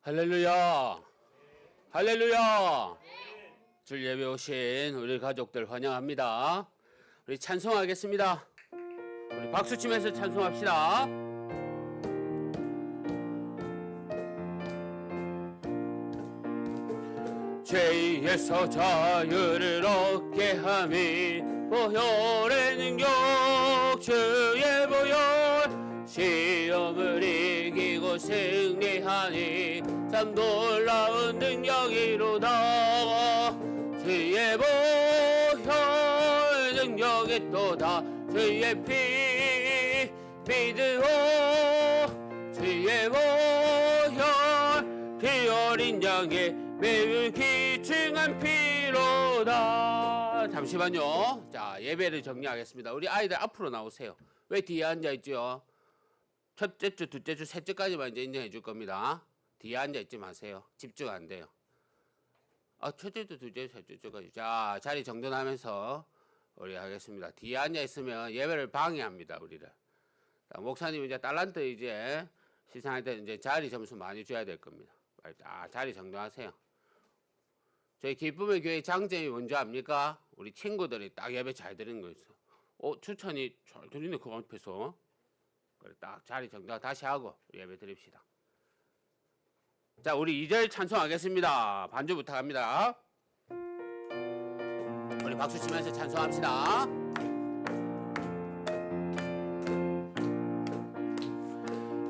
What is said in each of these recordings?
할렐루야! 할렐루야! 줄 예배 오신 우리 가족들 환영합니다. 우리 찬송하겠습니다. 우리 박수 치면서 찬송합시다. 죄에서 자유를 얻게 함이 보혈의 능력 주의 보혈 시험을 이기고 승리하니 참 놀라운 능력이로다. 주의 보혈 능력이 또다. 주의 피 믿으오. 주의 보혈 그 어린 양의 매우 귀중한 피로다. 잠시만요. 자, 예배를 정리하겠습니다. 우리 아이들 앞으로 나오세요. 왜 뒤에 앉아있죠? 첫째 주, 둘째 주, 셋째까지만 이제 인정해 줄 겁니다. 뒤에 앉아있지 마세요. 집중 안 돼요. 첫째 주, 둘째 주, 셋째 주까지. 자, 자리 정돈하면서 우리 하겠습니다. 뒤에 앉아있으면 예배를 방해합니다, 우리를. 자, 목사님 이제 달란트 이제 시상할 때 이제 자리 점수 많이 줘야 될 겁니다. 자리 정돈하세요. 저희 기쁨의 교회 장점이 뭔지 압니까? 우리 친구들이 딱 예배 잘 드리는 거 있어. 추천이 잘 드리네, 그 앞에서. 그래, 딱 자리 정돈 다시 하고 예배 드립시다. 자, 우리 2절 찬송하겠습니다. 반주 부탁합니다. 우리 박수 치면서 찬송합시다.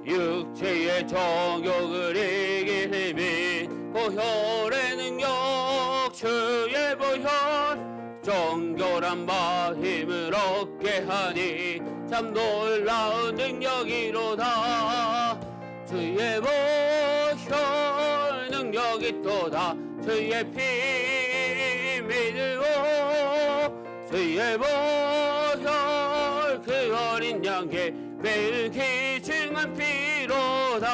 육체의 정욕을 이길 힘이 보혈의 능력 주의 보혈 정결한 마음을 얻게 하니 참 놀라운 능력이로다. 주의 보혈 능력이 또다. 주의 피 믿으오. 주의 보혈 그 어린 양의 매우 귀중한 피로다.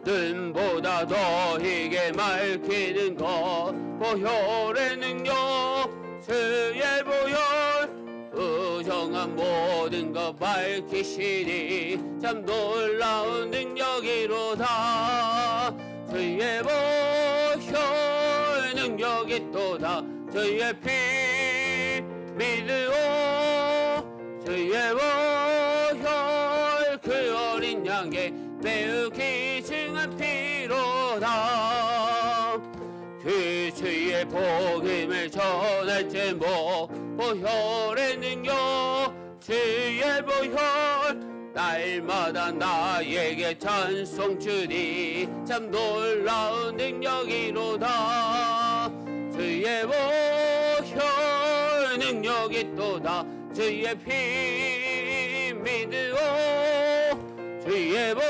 눈보다 더 희게 맑히는 것 보혈의 능력 주의 보혈 부정한 모든 것 밝히시니 참 놀라운 능력이로다. 주의 보혈 능력이 또다. 주의 피 믿으오. 주의 보혈 그 어린 양의 매우 귀중한 피로다. 그 주의 복음을 전할 제목 보혈의 능력 주의 보혈 날마다 나에게 찬송 주니 참 놀라운 능력이로다. 주의 보혈 능력이 또다. 주의 피 믿으오. 주의 보혈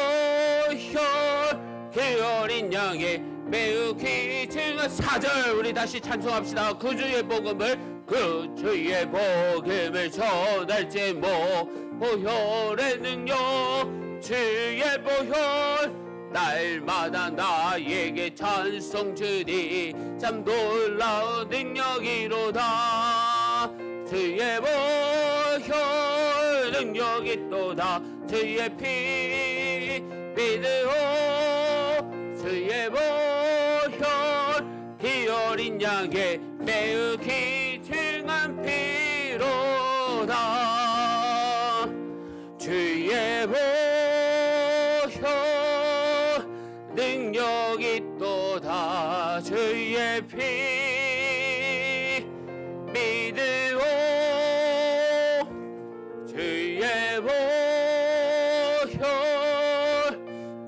그 어린 양의 매우 귀중한 4절 우리 다시 찬송합시다. 그 주의 복음을 그 주의 복음을 전할 제목 보혈의 능력 주의 보혈 날마다 나에게 찬송 주니 참 놀라운 능력이로다. 주의 보혈 능력이 또다. 주의 피 믿으오. 주의 보혈 그 어린 양의 매우 귀중한 피로다. 주의 보혈 능력이 또다. 주의 피 믿으오. 주의 보혈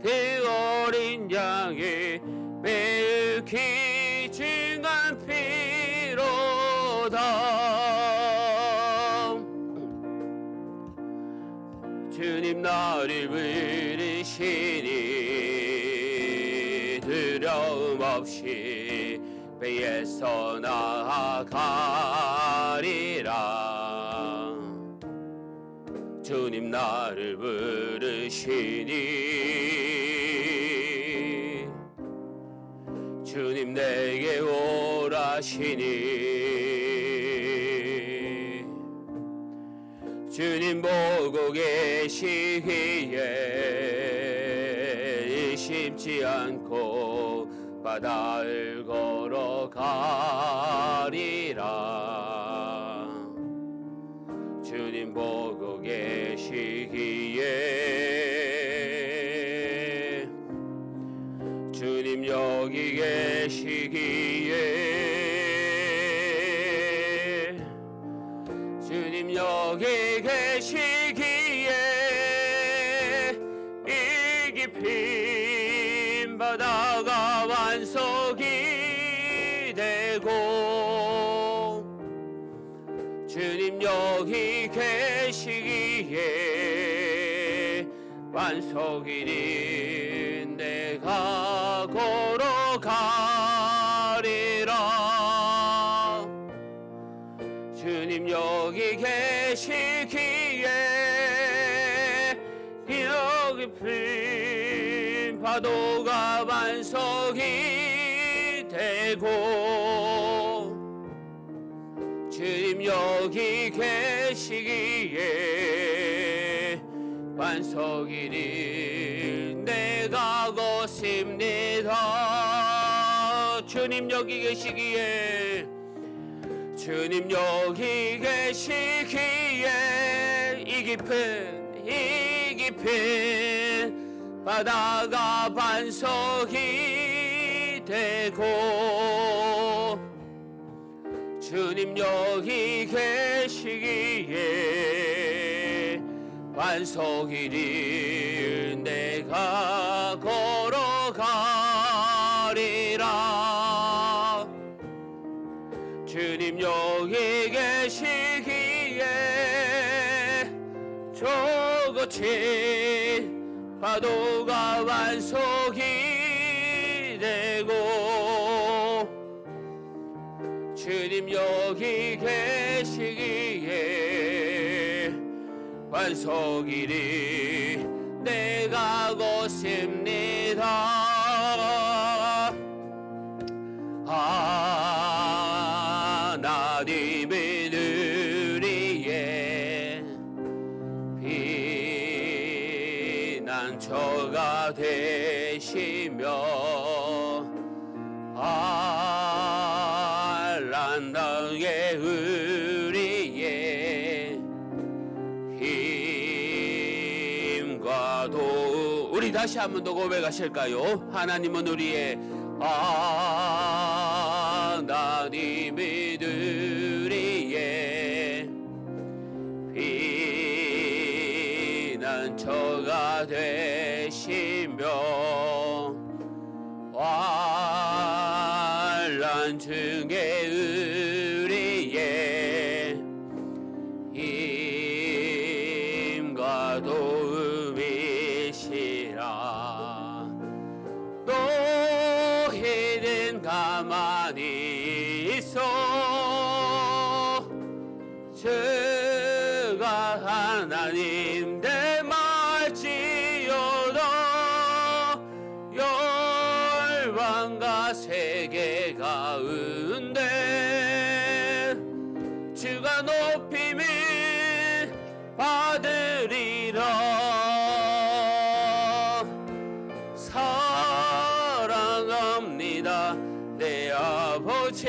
그 어린 양의 매우 귀중한 피로다. 주님 나를 부르시니 두려움 없이 배에서 나아가리라. 주님 나를 부르시니 주님 내게 오라시니 주님 보고 계시기에 심지 않고 바다를 걸어가리라. 주님 보고 계시기에 주님 여기 계시기에 주님 여기 계시기에 이 깊은 바다가 완석이 되고 주님 여기 계시기에 완석이니 내가 걸어가리라. 주님 여기 계시기에 여기 깊은 파도가 완석이 되고 주님 여기 계시기에 완석이니 내가 걷습니다. 주님 여기 계시기에 주님 여기 계시기에 이 깊은 바다가 반석이 되고 주님 여기 계시기에 반석이니 내가 걸어가리라. 주님 여기 계시기에 저거친 파도가 완석이 되고 주님 여기 계시기에 완석이니 내가 걷습니다. 하나님의 능리에 피난처가 되시며 한란 땅의 의리에 힘과 도 우리 다시 한 번 더 고백하실까요? 하나님은 우리의 하나님의 능리에 피난처가 되시며 환난 중에 의리에 힘과 도움이시라. 너희는 가만히 있어 주가 하나님 대말지어다. 열방과 세계 가운데 주가 높임을 받으리라. 사랑합니다 내 아버지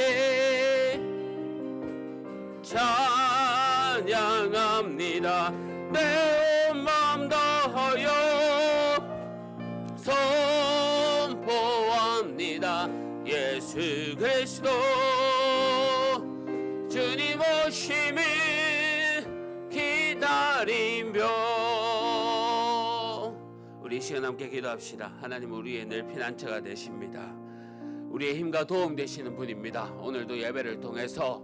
찬양합니다 내 온 마음 다하여 선포합니다 예수 그리스도 주님 오심을 기다리며. 우리 이 시간 함께 기도합시다. 하나님 우리의 늘 피난처가 되십니다. 우리의 힘과 도움 되시는 분입니다. 오늘도 예배를 통해서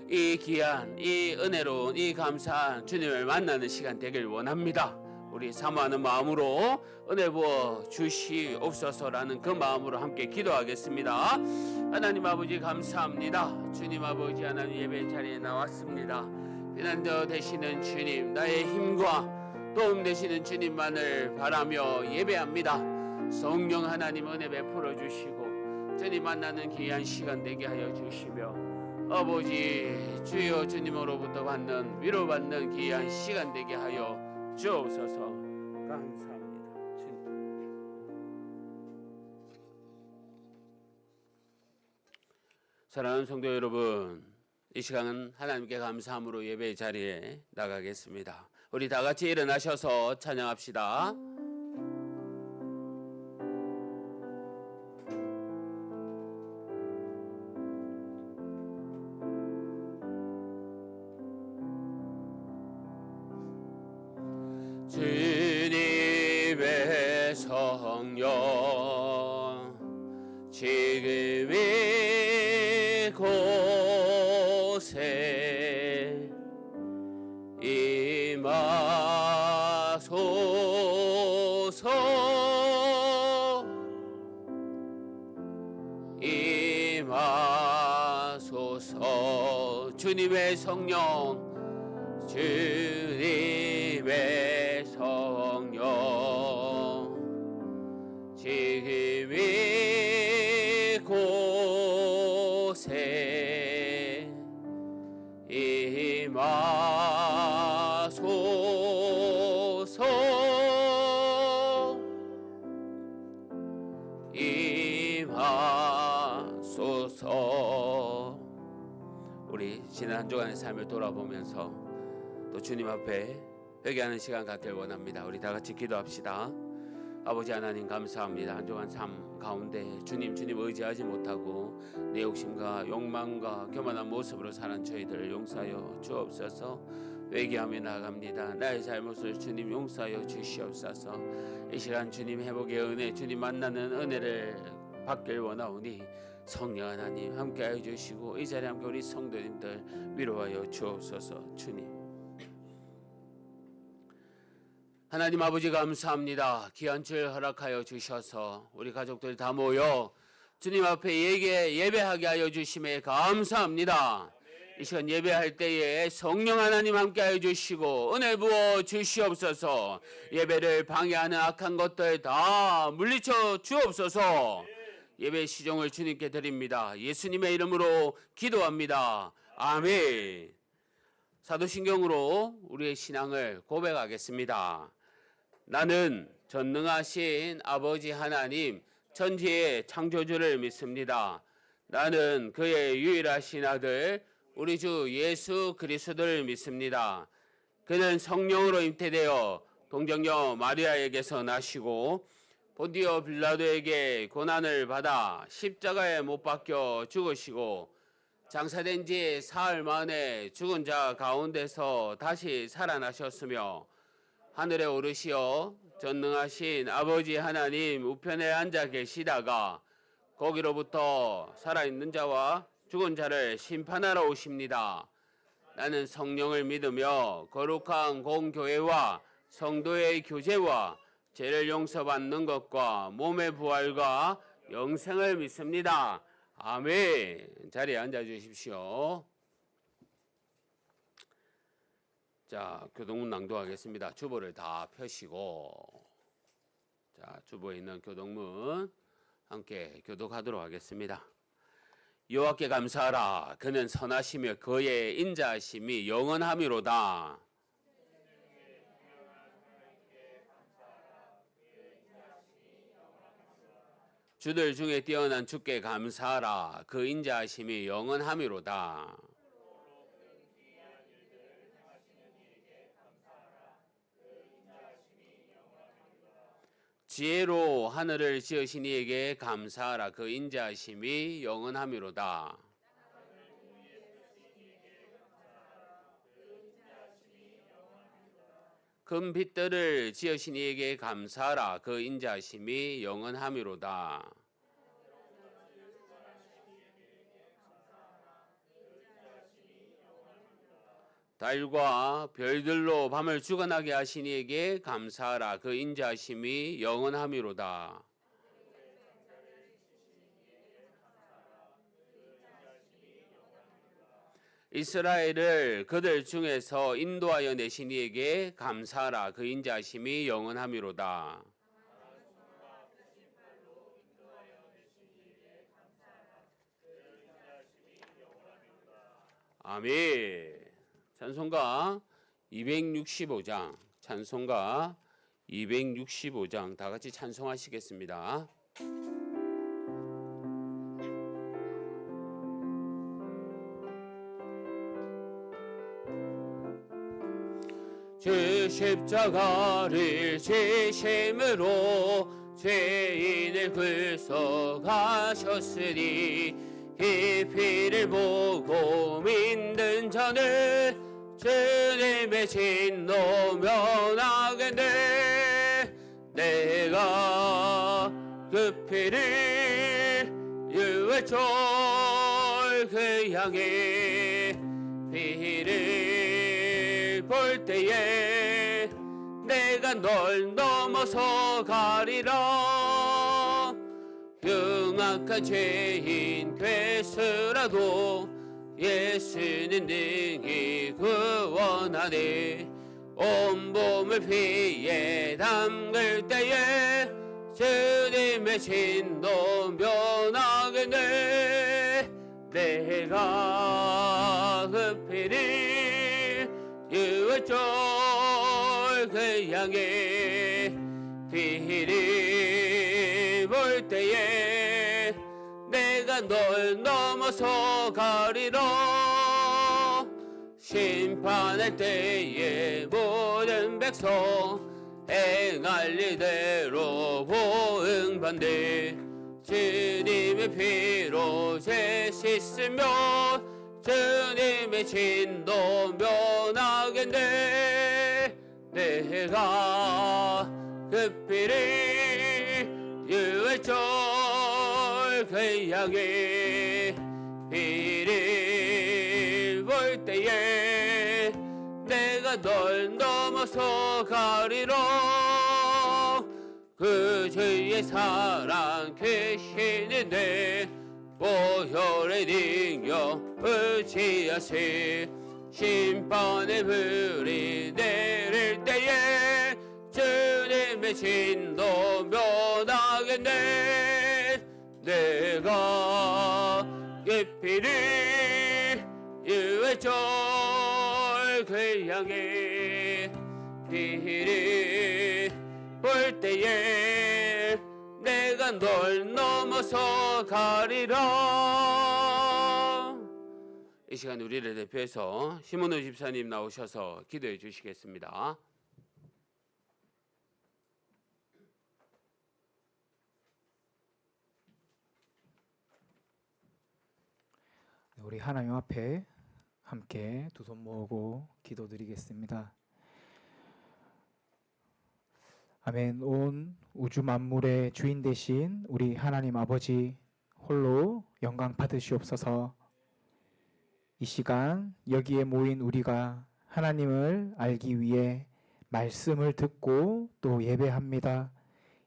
이 귀한 이 은혜로운 이 감사한 주님을 만나는 시간 되길 원합니다. 우리 사모하는 마음으로 은혜 부어 주시옵소서라는 그 마음으로 함께 기도하겠습니다. 하나님 아버지 감사합니다. 주님 아버지 하나님 예배 자리에 나왔습니다. 피난처 되시는 주님 나의 힘과 도움 되시는 주님만을 바라며 예배합니다. 성령 하나님 은혜 베풀어 주시고 주님 만나는 귀한 시간 되게 하여 주시며 아버지 주여 주님으로부터 받는 위로받는 귀한 시간 되게 하여 주옵소서. 감사합니다. 주님. 사랑하는 성도 여러분, 이 시간은 하나님께 감사함으로 예배의 자리에 나가겠습니다. 우리 다 같이 일어나셔서 찬양합시다. 주님의 성령 지금 이곳에 임하소서. 주님의 성령 주님의 성령 지금 이곳에 임하소서. 우리 지난 한 주간의 삶을 돌아보면서 또 주님 앞에 회개하는 시간 갖길 원합니다. 우리 다 같이 기도합시다. 아버지 하나님 감사합니다. 한 주간 삶 가운데 주님 의지하지 못하고 내 욕심과 욕망과 교만한 모습으로 사는 저희들을 용서하여 주옵소서. 회개하며 나아갑니다. 나의 잘못을 주님 용서하여 주시옵소서. 이 시간 주님 회복의 은혜, 주님 만나는 은혜를 받길 원하오니 성령 하나님 함께하여 주시고 이 자리에 함께 우리 성도님들 위로하여 주옵소서. 주님 하나님 아버지 감사합니다. 귀한 줄 허락하여 주셔서 우리 가족들 다 모여 주님 앞에 예배하게 하여 주심에 감사합니다. 이 시간 예배할 때에 성령 하나님 함께하여 주시고 은혜 부어 주시옵소서. 예배를 방해하는 악한 것들 다 물리쳐 주옵소서. 예배 시종을 주님께 드립니다. 예수님의 이름으로 기도합니다. 아멘. 사도신경으로 우리의 신앙을 고백하겠습니다. 나는 전능하신 아버지 하나님 천지의 창조주를 믿습니다. 나는 그의 유일하신 아들 우리 주 예수 그리스도를 믿습니다. 그는 성령으로 잉태되어 동정녀 마리아에게서 나시고 본디오 빌라도에게 고난을 받아 십자가에 못 박혀 죽으시고 장사된 지 사흘 만에 죽은 자 가운데서 다시 살아나셨으며 하늘에 오르시어 전능하신 아버지 하나님 우편에 앉아 계시다가 거기로부터 살아있는 자와 죽은 자를 심판하러 오십니다. 나는 성령을 믿으며 거룩한 공교회와 성도의 교제와 죄를 용서받는 것과 몸의 부활과 영생을 믿습니다. 아멘. 자리에 앉아 주십시오. 자, 교동문 낭독하겠습니다. 주보를 다 펴시고, 자, 주보에 있는 교동문 함께 교독하도록 하겠습니다. 여호와께 감사하라. 그는 선하시며 그의 인자하심이 영원함이로다. 주들 중에 뛰어난 주께 감사하라. 그 인자하심이 영원함이로다. 지혜로 하늘을 지으신 이에게 감사하라. 그 인자하심이 영원함이로다. 금 빛들을 지으신 이에게 감사하라. 그 인자하심이 영원함이로다. 달과 별들로 밤을 주관하게 하신 이에게 감사하라. 그 인자하심이 영원함이로다. 이스라엘을 그들 중에서 인도하여 내신 이에게 감사하라. 그 인자하심이 영원함이로다. 아멘. 찬송가 265장, 찬송가 265장 다 같이 찬송하시겠습니다. 주 십자가를 지심으로 죄인을 굴속하셨으니 이 피를 보고 믿는 자는 주님의 진노 면하겠네. 내가 그 피를 유월절 향해 피를 볼 때에 내가 널 넘어서 가리라. 흉악한 죄인 되서라도 예수는 능히 구원하네. 온몸을 피에 담글 때에 주님의 진노 면하겠네. 내가 그 피를 유월절 향해 피를 볼 때에 내가 널 넘어서 가리라. 심판할 때에 모든 백성 행할 일대로 보응받네. 주님의 피로 죄 씻으며 주님의 진노 면하겠네. 내가 그 피를 유월절 향해 피를 볼 때에 내가 널 넘어서 가리라. 그 주의 사랑 계시는데 보혈의 능력 의지하세. 심판의 불이 내릴 때에 주님의 진노 면하겠네. 내가 그 피를 유월절 향해 피를 볼 때에 내가 널 넘어서 가리라. 이 시간 우리를 대표해서 심은호 집사님 나오셔서 기도해 주시겠습니다. 우리 하나님 앞에 함께 두 손 모으고 기도드리겠습니다. 아멘. 온 우주 만물의 주인 되신 우리 하나님 아버지 홀로 영광 받으시옵소서. 이 시간 여기에 모인 우리가 하나님을 알기 위해 말씀을 듣고 또 예배합니다.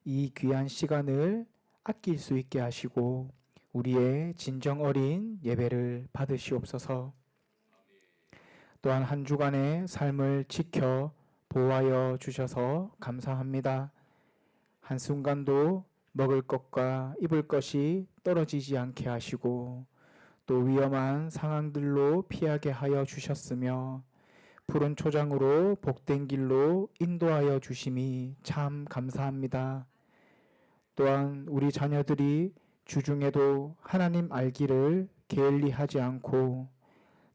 이 귀한 시간을 아낄 수 있게 하시고 우리의 진정 어린 예배를 받으시옵소서. 또한 한 주간의 삶을 지켜 보호하여 주셔서 감사합니다. 한순간도 먹을 것과 입을 것이 떨어지지 않게 하시고 또 위험한 상황들로 피하게 하여 주셨으며 푸른 초장으로 복된 길로 인도하여 주심이 참 감사합니다. 또한 우리 자녀들이 주중에도 하나님 알기를 게을리하지 않고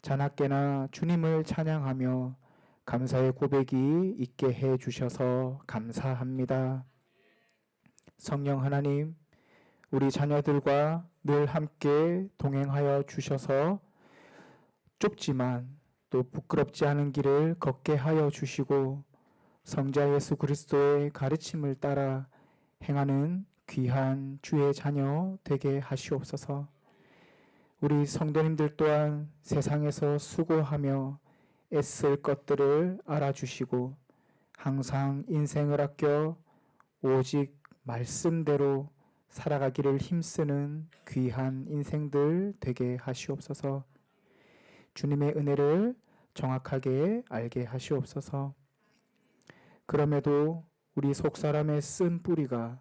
자나깨나 주님을 찬양하며 감사의 고백이 있게 해 주셔서 감사합니다. 성령 하나님, 우리 자녀들과 늘 함께 동행하여 주셔서 좁지만 또 부끄럽지 않은 길을 걷게 하여 주시고 성자 예수 그리스도의 가르침을 따라 행하는 귀한 주의 자녀 되게 하시옵소서. 우리 성도님들 또한 세상에서 수고하며 애쓸 것들을 알아주시고 항상 인생을 아껴 오직 말씀대로 살아가기를 힘쓰는 귀한 인생들 되게 하시옵소서. 주님의 은혜를 정확하게 알게 하시옵소서. 그럼에도 우리 속사람의 쓴 뿌리가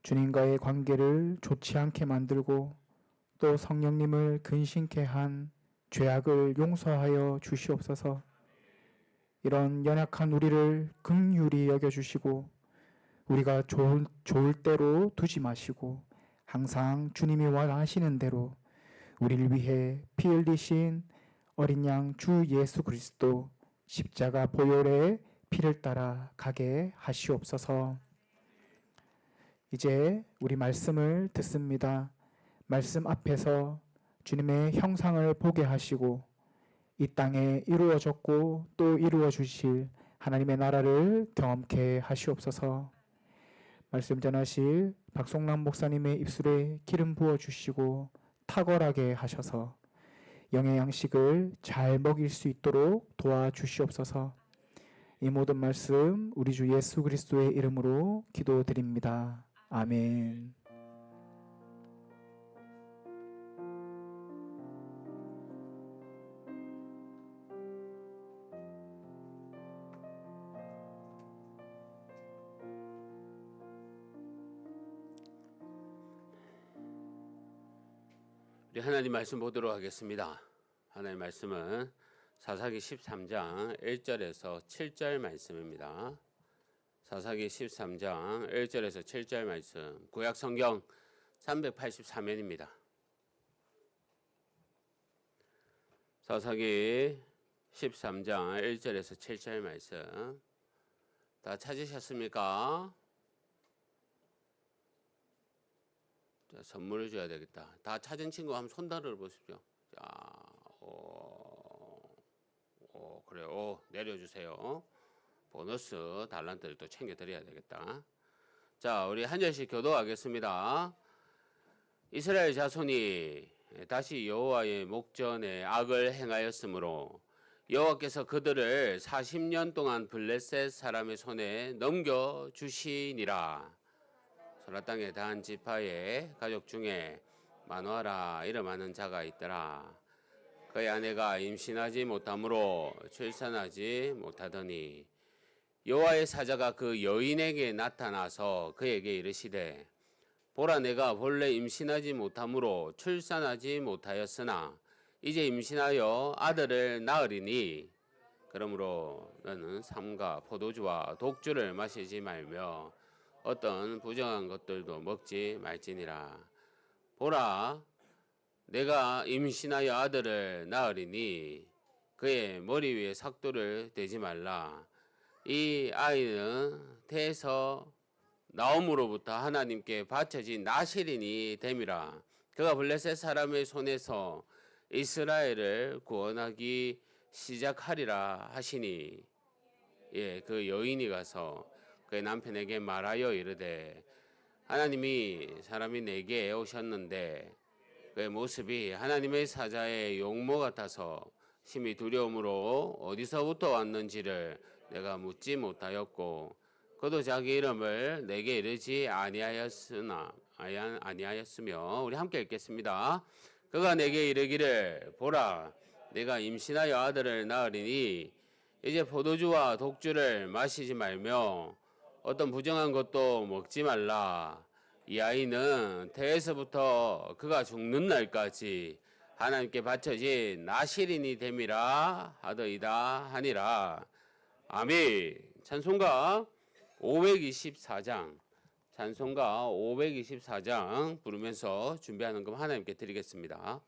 주님과의 관계를 좋지 않게 만들고 또 성령님을 근심케 한 죄악을 용서하여 주시옵소서. 이런 연약한 우리를 긍휼히 여겨주시고 우리가 좋을 대로 두지 마시고 항상 주님이 원하시는 대로 우리를 위해 피 흘리신 어린 양 주 예수 그리스도 십자가 보혈의 피를 따라 가게 하시옵소서. 이제 우리 말씀을 듣습니다. 말씀 앞에서 주님의 형상을 보게 하시고 이 땅에 이루어졌고 또 이루어 주실 하나님의 나라를 경험케 하시옵소서. 말씀 전하실 박송남 목사님의 입술에 기름 부어 주시고 탁월하게 하셔서 영의 양식을 잘 먹일 수 있도록 도와주시옵소서. 이 모든 말씀 우리 주 예수 그리스도의 이름으로 기도드립니다. 아멘. 우리 하나님 말씀 보도록 하겠습니다. 하나님 말씀은 사사기 13장 1절에서 7절 말씀입니다. 사사기 13장 1절에서 7절 말씀, 구약 성경 383면입니다. 사사기 13장 1절에서 7절 말씀 다 찾으셨습니까? 자, 선물을 줘야 되겠다. 다 찾은 친구 한번 손달을 보십시오. 자, 그래요. 내려주세요. 보너스 달란트를 또 챙겨드려야 되겠다. 자, 우리 한 절씩 교도하겠습니다. 이스라엘 자손이 다시 여호와의 목전에 악을 행하였으므로 여호와께서 그들을 40년 동안 블레셋 사람의 손에 넘겨주시니라. 소라 땅의 단 지파의 가족 중에 마노아라 이름하는 자가 있더라. 그의 아내가 임신하지 못하므로 출산하지 못하더니 여호와의 사자가 그 여인에게 나타나서 그에게 이르시되 보라, 내가 본래 임신하지 못하므로 출산하지 못하였으나 이제 임신하여 아들을 낳으리니 그러므로 너는 삼가 포도주와 독주를 마시지 말며 어떤 부정한 것들도 먹지 말지니라. 보라, 내가 임신하여 아들을 낳으리니 그의 머리 위에 삭도를 대지 말라. 이 아이는 태에서 나옴으로부터 하나님께 바쳐진 나실인이 됨이라. 그가 블레셋 사람의 손에서 이스라엘을 구원하기 시작하리라 하시니, 그 여인이 가서 그의 남편에게 말하여 이르되 하나님이 사람이 내게 오셨는데 그의 모습이 하나님의 사자의 용모 같아서 심히 두려움으로 어디서부터 왔는지를 내가 묻지 못하였고 그도 자기 이름을 내게 이르지 아니하였으며 우리 함께 읽겠습니다. 그가 내게 이르기를 보라, 내가 임신하여 아들을 낳으리니 이제 포도주와 독주를 마시지 말며 어떤 부정한 것도 먹지 말라. 이 아이는 태에서부터 그가 죽는 날까지 하나님께 바쳐진 나실인이 됨이라 하더이다 하니라. 아멘. 찬송가 524장, 찬송가 524장 부르면서 준비하는 것 하나님께 드리겠습니다.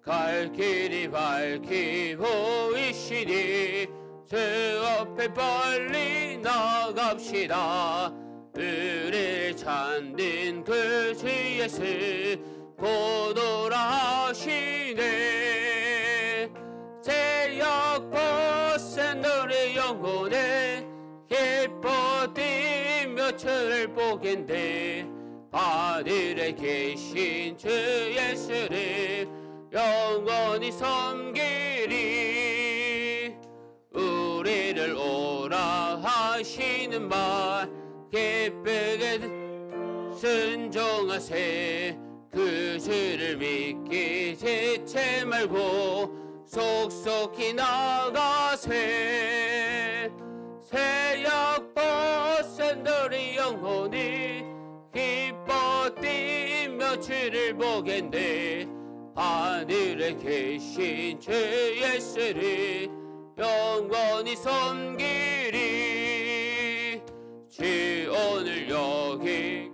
갈 길이 밝히 보이시니 주 앞에 빨리 나갑시다. 의를 찬든 그 주 예수 곧 오라시네. 제약 벗은 너의 영혼에 기뻐 뛰며 주를 보겠네. 하늘에 계신 주 예수를 영원히 섬기리. 우리를 오라 하시는 말 기쁘게 순종하세. 그 주를 믿기 지체 말고 속속히 나가세. 새약 벗은 너의 영혼이 기뻐 뛰며 주를 보겠네. 하늘에 계신 주 예수를 영원히 섬기리. 주 오늘 여기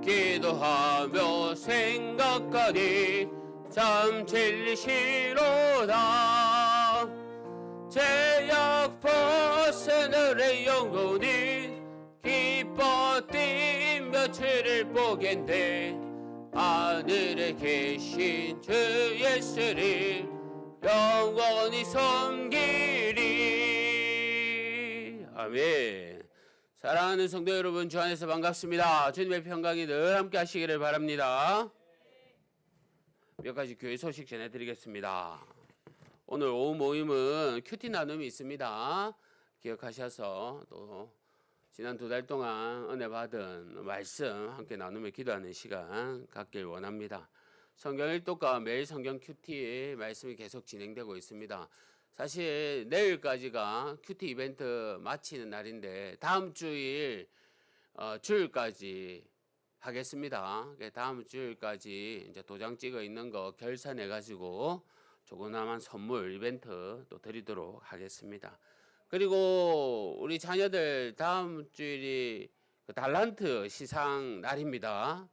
기도하며 생각하니 참 진리시로다. 제약 벗은 너의 영혼이 기뻐 뛰며 주를 보겠네. 하늘에 계신 주 예수를 영원히 섬기리. 아멘. 사랑하는 성도 여러분, 주 안에서 반갑습니다. 주님의 평강이 늘 함께 하시기를 바랍니다. 몇 가지 교회 소식 전해드리겠습니다. 오늘 오후 모임은 큐티 나눔이 있습니다. 기억하셔서 또 지난 2달 동안 은혜 받은 말씀 함께 나누며 기도하는 시간 갖길 원합니다. 성경 일독과 매일 성경 큐티 말씀이 계속 진행되고 있습니다. 사실 내일까지가 큐티 이벤트 마치는 날인데 다음 주일 주일까지 하겠습니다. 다음 주일까지 이제 도장 찍어 있는 거 결산해 가지고 조그마한 선물 이벤트 또 드리도록 하겠습니다. 그리고 우리 자녀들 다음 주일이 달란트 시상 날입니다.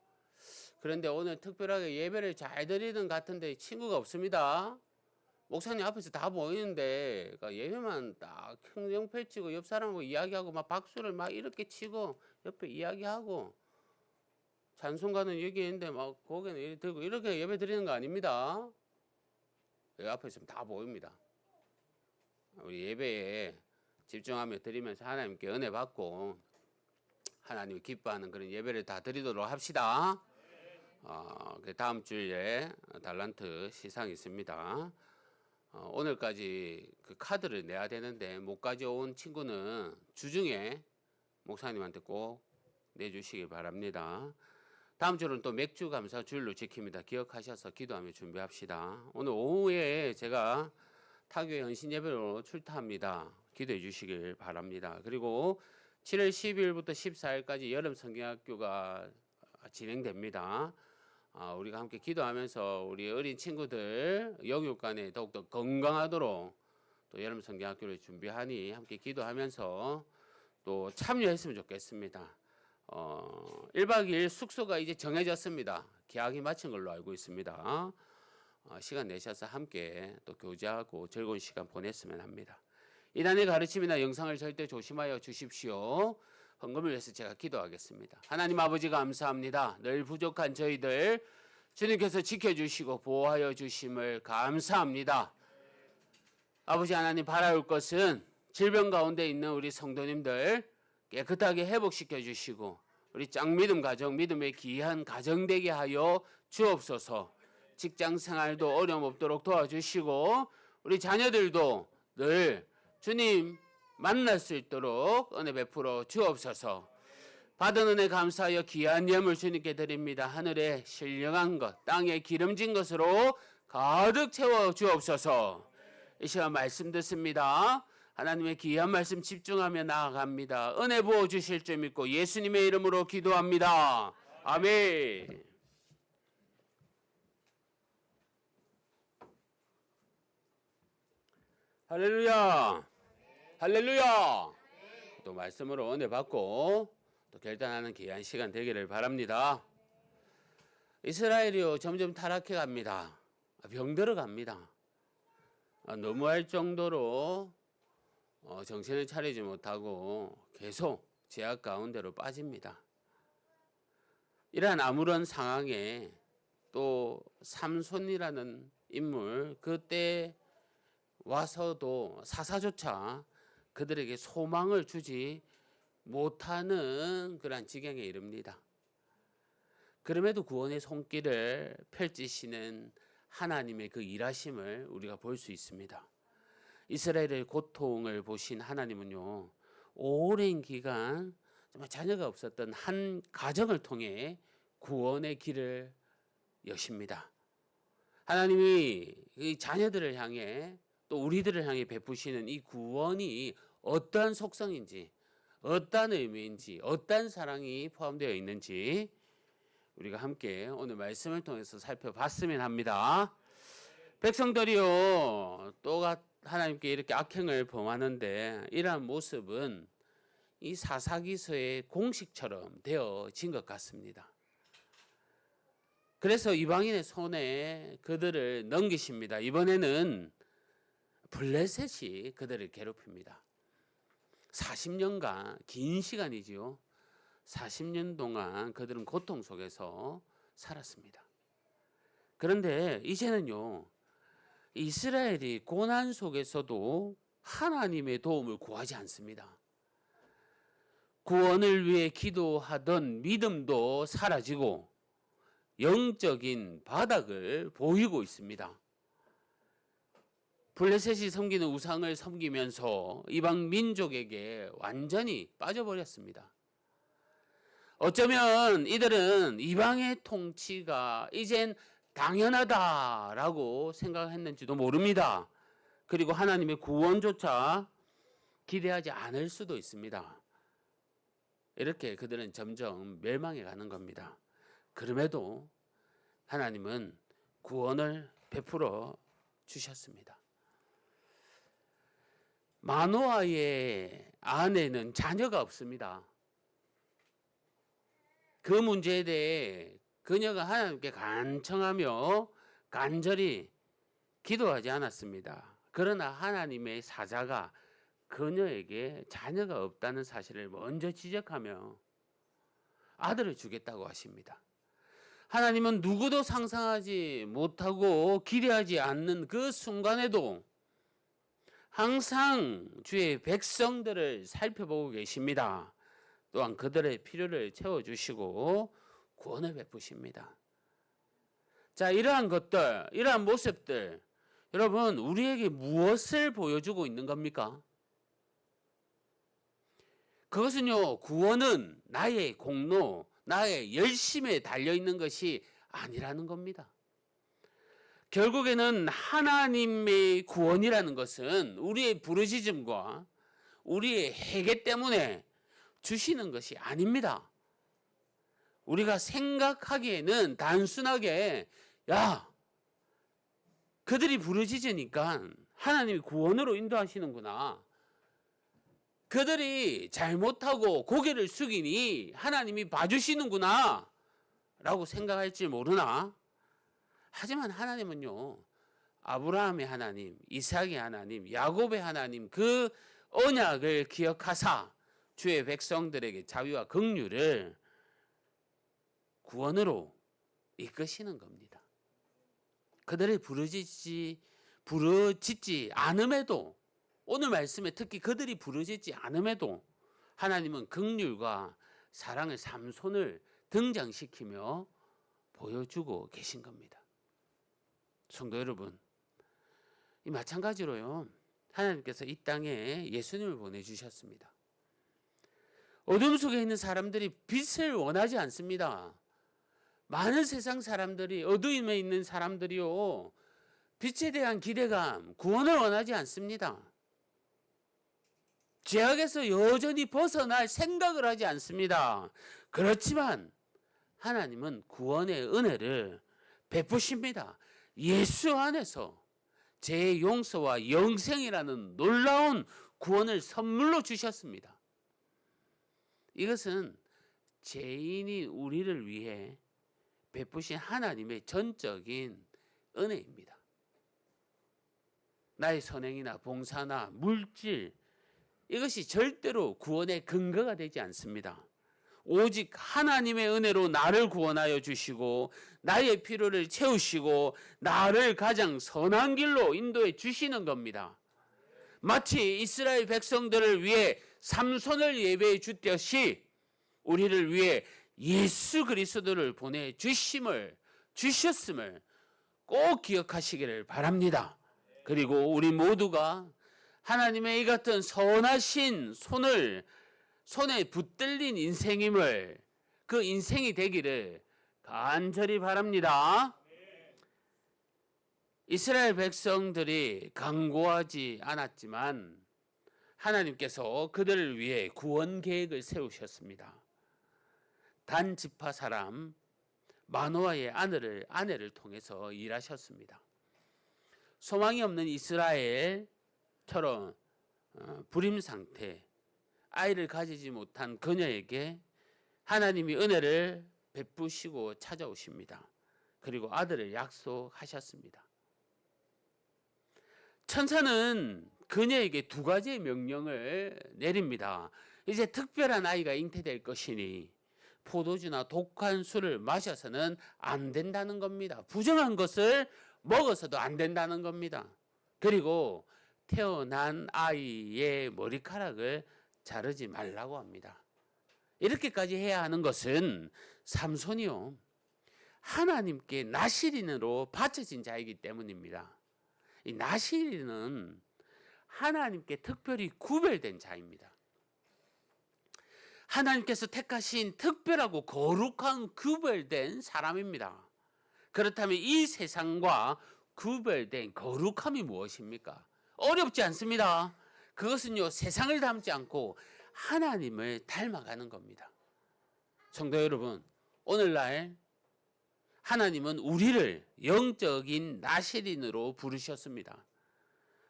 그런데 오늘 특별하게 예배를 잘 드리는 것 같은데 친구가 없습니다. 목사님 앞에서 다 보이는데 예배만 딱 흥정 펼치고 옆 사람하고 이야기하고 막 박수를 막 이렇게 치고 옆에 이야기하고 찬송가는 여기 있는데 막 고개는 이렇게 들고 이렇게 예배 드리는 거 아닙니다. 여기 앞에 있으면 다 보입니다. 우리 예배에 집중하며 드리면서 하나님께 은혜 받고 하나님이 기뻐하는 그런 예배를 다 드리도록 합시다. 다음 주에 달란트 시상이 있습니다. 오늘까지 그 카드를 내야 되는데 못 가져온 친구는 주중에 목사님한테 꼭 내주시기 바랍니다. 다음 주는 또 맥주 감사 주일로 지킵니다. 기억하셔서 기도하며 준비합시다. 오늘 오후에 제가 타교회 헌신 예배로 출타합니다. 기도해 주시길 바랍니다. 그리고 7월 12일부터 14일까지 여름 성경학교가 진행됩니다. 우리가 함께 기도하면서 우리 어린 친구들 영육간에 더욱더 건강하도록 또 여름 성경학교를 준비하니 함께 기도하면서 또 참여했으면 좋겠습니다. 1박 2일 숙소가 이제 정해졌습니다. 계약이 마친 걸로 알고 있습니다. 시간 내셔서 함께 또 교제하고 즐거운 시간 보냈으면 합니다. 이단의 가르침이나 영상을 절대 조심하여 주십시오. 헌금을 위해서 제가 기도하겠습니다. 하나님 아버지 감사합니다. 늘 부족한 저희들 주님께서 지켜주시고 보호하여 주심을 감사합니다. 아버지 하나님 바라올 것은 질병 가운데 있는 우리 성도님들 깨끗하게 회복시켜 주시고 우리 짱믿음 가정 믿음의 귀한 가정 되게 하여 주옵소서. 직장 생활도 어려움 없도록 도와주시고 우리 자녀들도 늘 주님 만날 수 있도록 은혜 베풀어 주옵소서. 받은 은혜 감사하여 귀한 예물 주님께 드립니다. 하늘에 신령한 것, 땅에 기름진 것으로 가득 채워 주옵소서. 이 시간 말씀 듣습니다. 하나님의 귀한 말씀 집중하며 나아갑니다. 은혜 부어 주실 줄 믿고 예수님의 이름으로 기도합니다. 아멘. 할렐루야. 할렐루야. 또 말씀으로 은혜 받고 또 결단하는 귀한 시간 되기를 바랍니다. 이스라엘이요 점점 타락해 갑니다. 병들어 갑니다. 너무할 정도로 정신을 차리지 못하고 계속 제약 가운데로 빠집니다. 이러한 아무런 상황에 또 삼손이라는 인물 그때 와서도 사사조차 그들에게 소망을 주지 못하는 그러한 지경에 이릅니다. 그럼에도 구원의 손길을 펼치시는 하나님의 그 일하심을 우리가 볼 수 있습니다. 이스라엘의 고통을 보신 하나님은요, 오랜 기간 정말 자녀가 없었던 한 가정을 통해 구원의 길을 여십니다. 하나님이 이 자녀들을 향해 또 우리들을 향해 베푸시는 이 구원이 어떠한 속성인지, 어떠한 의미인지, 어떠한 사랑이 포함되어 있는지 우리가 함께 오늘 말씀을 통해서 살펴봤으면 합니다. 백성들이요 또 하나님께 이렇게 악행을 범하는데 이러한 모습은 이 사사기서의 공식처럼 되어진 것 같습니다. 그래서 이방인의 손에 그들을 넘기십니다. 이번에는 블레셋이 그들을 괴롭힙니다. 40년간 긴 시간이지요. 40년 동안 그들은 고통 속에서 살았습니다. 그런데 이제는요, 이스라엘이 고난 속에서도 하나님의 도움을 구하지 않습니다. 구원을 위해 기도하던 믿음도 사라지고 영적인 바닥을 보이고 있습니다. 블레셋이 섬기는 우상을 섬기면서 이방 민족에게 완전히 빠져버렸습니다. 어쩌면 이들은 이방의 통치가 이젠 당연하다라고 생각했는지도 모릅니다. 그리고 하나님의 구원조차 기대하지 않을 수도 있습니다. 이렇게 그들은 점점 멸망해 가는 겁니다. 그럼에도 하나님은 구원을 베풀어 주셨습니다. 마노아의 아내는 자녀가 없습니다. 그 문제에 대해 그녀가 하나님께 간청하며 간절히 기도하지 않았습니다. 그러나 하나님의 사자가 그녀에게 자녀가 없다는 사실을 먼저 지적하며 아들을 주겠다고 하십니다. 하나님은 누구도 상상하지 못하고 기대하지 않는 그 순간에도 항상 주의 백성들을 살펴보고 계십니다. 또한 그들의 필요를 채워주시고 구원을 베푸십니다. 자, 이러한 것들, 이러한 모습들, 여러분, 우리에게 무엇을 보여주고 있는 겁니까? 그것은요, 구원은 나의 공로, 나의 열심에 달려있는 것이 아니라는 겁니다. 결국에는 하나님의 구원이라는 것은 우리의 부르짖음과 우리의 회개 때문에 주시는 것이 아닙니다. 우리가 생각하기에는 단순하게 야, 그들이 부르짖으니까 하나님이 구원으로 인도하시는구나. 그들이 잘못하고 고개를 숙이니 하나님이 봐주시는구나 라고 생각할지 모르나, 하지만 하나님은요, 아브라함의 하나님, 이삭의 하나님, 야곱의 하나님, 그 언약을 기억하사 주의 백성들에게 자비와 긍휼을 구원으로 이끄시는 겁니다. 그들이 부르짖지 않음에도, 오늘 말씀에 특히 그들이 부르짖지 않음에도 하나님은 긍휼과 사랑의 삼손을 등장시키며 보여주고 계신 겁니다. 성도 여러분, 이 마찬가지로요, 하나님께서 이 땅에 예수님을 보내주셨습니다. 어둠 속에 있는 사람들이 빛을 원하지 않습니다. 많은 세상 사람들이, 어두움에 있는 사람들이요, 빛에 대한 기대감, 구원을 원하지 않습니다. 죄악에서 여전히 벗어날 생각을 하지 않습니다. 그렇지만 하나님은 구원의 은혜를 베푸십니다. 예수 안에서 죄의 용서와 영생이라는 놀라운 구원을 선물로 주셨습니다. 이것은 죄인이 우리를 위해 베푸신 하나님의 전적인 은혜입니다. 나의 선행이나 봉사나 물질, 이것이 절대로 구원의 근거가 되지 않습니다. 오직 하나님의 은혜로 나를 구원하여 주시고 나의 필요를 채우시고 나를 가장 선한 길로 인도해 주시는 겁니다. 마치 이스라엘 백성들을 위해 삼손을 예배해 주듯이 우리를 위해 예수 그리스도를 주셨음을 꼭 기억하시기를 바랍니다. 그리고 우리 모두가 하나님의 이 같은 선하신 손에 붙들린 인생임을, 그 인생이 되기를 간절히 바랍니다. 이스라엘 백성들이 강고하지 않았지만 하나님께서 그들을 위해 구원 계획을 세우셨습니다. 단 지파 사람 마노아의 아내를 통해서 일하셨습니다. 소망이 없는 이스라엘처럼 불임 상태, 아이를 가지지 못한 그녀에게 하나님이 은혜를 베푸시고 찾아오십니다. 그리고 아들을 약속하셨습니다. 천사는 그녀에게 두 가지의 명령을 내립니다. 이제 특별한 아이가 잉태될 것이니 포도주나 독한 술을 마셔서는 안 된다는 겁니다. 부정한 것을 먹어서도 안 된다는 겁니다. 그리고 태어난 아이의 머리카락을 자르지 말라고 합니다. 이렇게까지 해야 하는 것은 삼손이요, 하나님께 나실인으로 바쳐진 자이기 때문입니다. 이 나실인은 하나님께 특별히 구별된 자입니다. 하나님께서 택하신 특별하고 거룩한 구별된 사람입니다. 그렇다면 이 세상과 구별된 거룩함이 무엇입니까? 어렵지 않습니다. 그것은요, 세상을 닮지 않고 하나님을 닮아가는 겁니다. 성도 여러분, 오늘날 하나님은 우리를 영적인 나실인으로 부르셨습니다.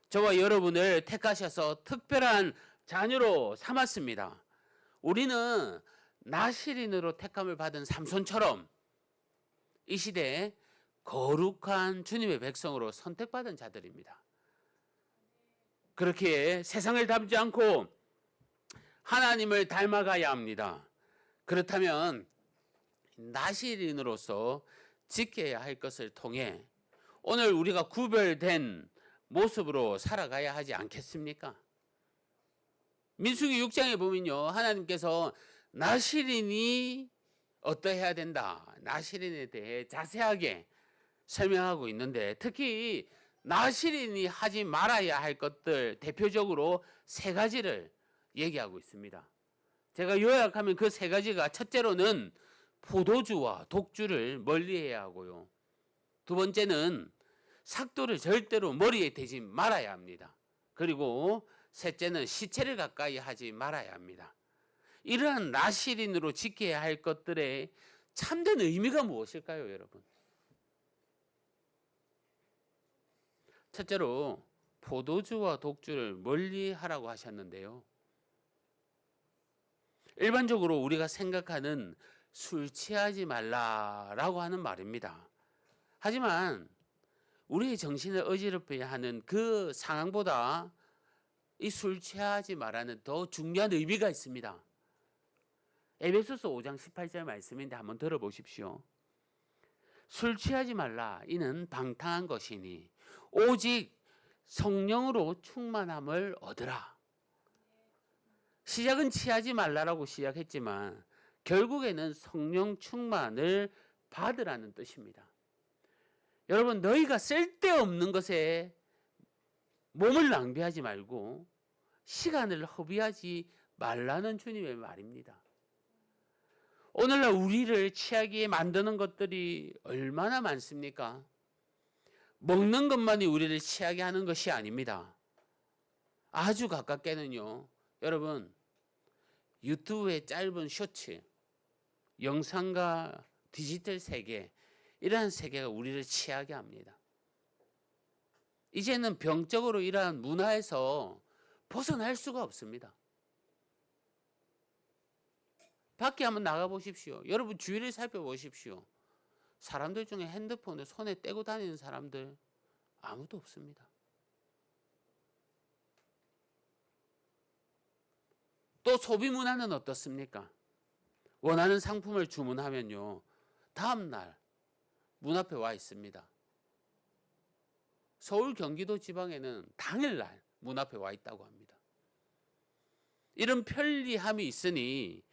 저와 여러분을 택하셔서 특별한 자녀로 삼았습니다. 우리는 나실인으로 택함을 받은 삼손처럼 이 시대에 거룩한 주님의 백성으로 선택받은 자들입니다. 그렇게 세상을 닮지 않고 하나님을 닮아가야 합니다. 그렇다면 나실인으로서 지켜야 할 것을 통해 오늘 우리가 구별된 모습으로 살아가야 하지 않겠습니까? 민수기 6장에 보면요, 하나님께서 나실인이 어떠해야 된다, 나실인에 대해 자세하게 설명하고 있는데, 특히 나실인이 하지 말아야 할 것들 대표적으로 세 가지를 얘기하고 있습니다. 제가 요약하면 그 세 가지가, 첫째로는 포도주와 독주를 멀리해야 하고요, 두 번째는 삭도를 절대로 머리에 대지 말아야 합니다. 그리고 셋째는 시체를 가까이 하지 말아야 합니다. 이러한 나실인으로 지켜야 할 것들의 참된 의미가 무엇일까요, 여러분? 첫째로 포도주와 독주를 멀리 하라고 하셨는데요, 일반적으로 우리가 생각하는 술 취하지 말라라고 하는 말입니다. 하지만 우리의 정신을 어지럽게 하는 그 상황보다 이 술 취하지 말라는 더 중요한 의미가 있습니다. 에베소서 5장 18절 말씀인데 한번 들어보십시오. 술 취하지 말라, 이는 방탕한 것이니 오직 성령으로 충만함을 얻으라. 시작은 취하지 말라라고 시작했지만 결국에는 성령 충만을 받으라는 뜻입니다. 여러분, 너희가 쓸데없는 것에 몸을 낭비하지 말고 시간을 허비하지 말라는 주님의 말입니다. 오늘날 우리를 취하게 만드는 것들이 얼마나 많습니까? 먹는 것만이 우리를 취하게 하는 것이 아닙니다. 아주 가깝게는요, 여러분, 유튜브의 짧은 쇼츠, 영상과 디지털 세계, 이러한 세계가 우리를 취하게 합니다. 이제는 병적으로 이러한 문화에서 벗어날 수가 없습니다. 밖에 한번 나가 보십시오. 여러분 주위를 살펴보십시오. 사람들 중에 핸드폰을 손에 떼고 다니는 사람들 아무도 없습니다. 또 소비 문화는 어떻습니까? 원하는 상품을 주문하면요, 다음날 문 앞에 와 있습니다. 서울, 경기도 지방에는 당일날 문 앞에 와 있다고 합니다. 이런 편리함이 있으니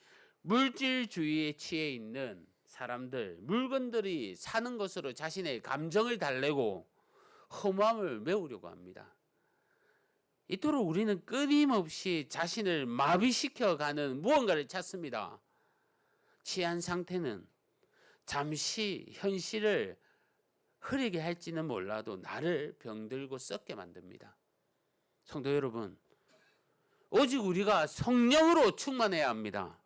물질주의에 취해 있는 사람들, 물건들이 사는 것으로 자신의 감정을 달래고 허무함을 메우려고 합니다. 이토록 우리는 끊임없이 자신을 마비시켜가는 무언가를 찾습니다. 취한 상태는 잠시 현실을 흐리게 할지는 몰라도 나를 병들고 썩게 만듭니다. 성도 여러분, 오직 우리가 성령으로 충만해야 합니다.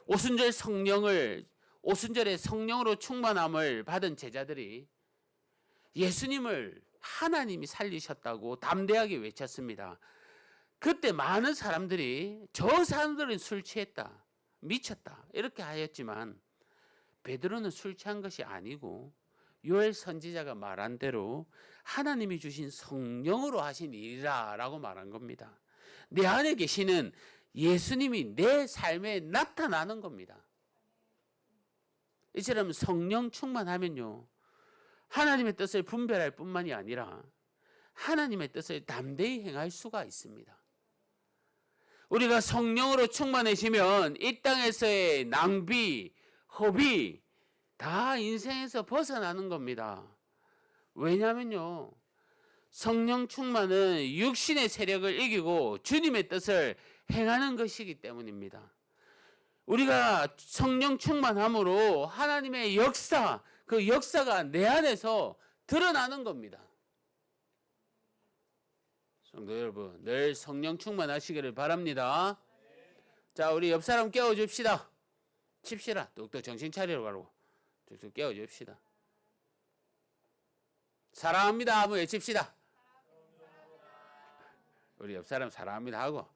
오순절의 성령으로 충만함을 받은 제자들이 예수님을 하나님이 살리셨다고 담대하게 외쳤습니다. 그때 많은 사람들이 저 사람들은 술 취했다, 미쳤다, 이렇게 하였지만 베드로는 술 취한 것이 아니고 요엘 선지자가 말한 대로 하나님이 주신 성령으로 하신 일이라라고 말한 겁니다. 내 안에 계시는 예수님이 내 삶에 나타나는 겁니다. 이처럼 성령 충만하면요, 하나님의 뜻을 분별할 뿐만이 아니라 하나님의 뜻을 담대히 행할 수가 있습니다. 우리가 성령으로 충만해지면 이 땅에서의 낭비, 허비 다 인생에서 벗어나는 겁니다. 왜냐면요, 성령 충만은 육신의 세력을 이기고 주님의 뜻을 행하는 것이기 때문입니다. 우리가 성령 충만함으로 하나님의 역사, 그 역사가 내 안에서 드러나는 겁니다. 성도 여러분, 늘 성령 충만하시기를 바랍니다. 자, 우리 옆 사람 깨워줍시다. 칩시다. 뚝뚝 정신 차리러 가라고. 뚝뚝 깨워줍시다. 사랑합니다. 한번 외칩시다. 우리 옆 사람 사랑합니다 하고,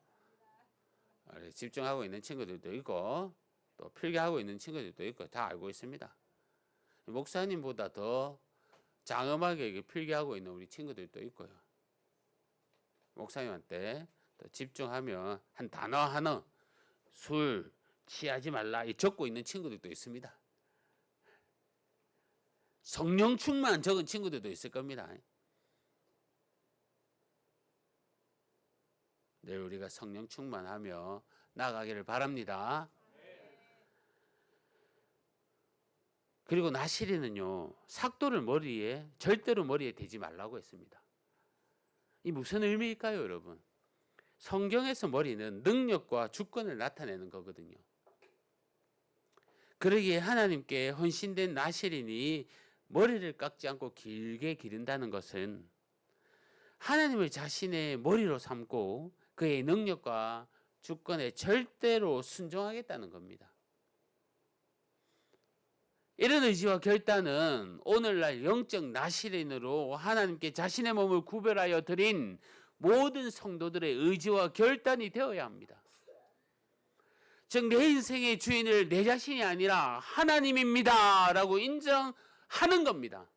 집중하고 있는 친구들도 있고 또 필기하고 있는 친구들도 있고 다 알고 있습니다. 목사님보다 더 장엄하게 필기하고 있는 우리 친구들도 있고요. 목사님한테 또 집중하면 한 단어 하나, 술 취하지 말라, 이 적고 있는 친구들도 있습니다. 성령 충만 적은 친구들도 있을 겁니다. 늘 우리가 성령 충만하며 나아가기를 바랍니다. 그리고 나시리는요, 삭도를 절대로 머리에 대지 말라고 했습니다. 이 무슨 의미일까요, 여러분? 성경에서 머리는 능력과 주권을 나타내는 거거든요. 그러기에 하나님께 헌신된 나시린이 머리를 깎지 않고 길게 기른다는 것은 하나님을 자신의 머리로 삼고 그의 능력과 주권에 절대로 순종하겠다는 겁니다. 이런 의지와 결단은 오늘날 영적 나시린으로 하나님께 자신의 몸을 구별하여 드린 모든 성도들의 의지와 결단이 되어야 합니다. 즉, 내 인생의 주인을 내 자신이 아니라 하나님입니다 라고 인정하는 겁니다.